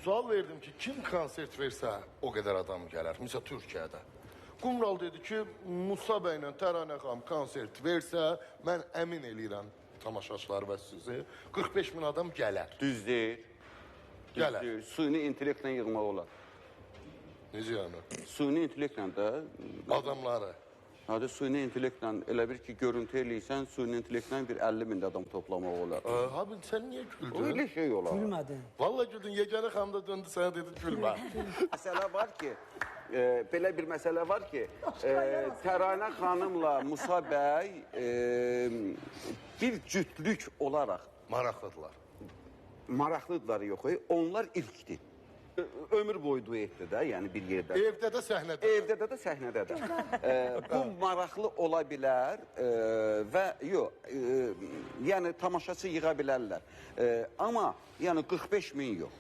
Sual verdim ki, kim konsert versə o qədər adam gələr. Məsələn, Türkiyədə. Qumral dedi ki, Musa bəylə Təranə xanım konsert versə, mən əmin eləyirəm tamaşaçılar və sizi, 45 min adam gələr. Düz deyil. Gələr. Suni intellektlə yığmaq olar. Necə yəni? Suni intellektlə də... Adamları. Hadi suni intellektlə elə bir ki, görüntü eləysən, suni intellektlə bir 50 min adam toplamaq olar. Abi sən niyə güldün? Öyle şey olar. Gülmədin. Vallahi güldün, Yeganə xanım da döndü sənə dedi gülmə. Məsələ var ki, belə bir məsələ var ki, Təranə xanımla Musa bəy bir cütlük olaraq Maraqlıdırlar. maraqlıdırlar yox, onlar ilkdir. Ömür boyu duetdir də, yəni bir yerdə. Evdə də səhnədə. Evdə də səhnədə də. Bu maraqlı ola bilər və yox, yəni tamaşaçı yığa bilərlər. Amma yəni 45 min yox.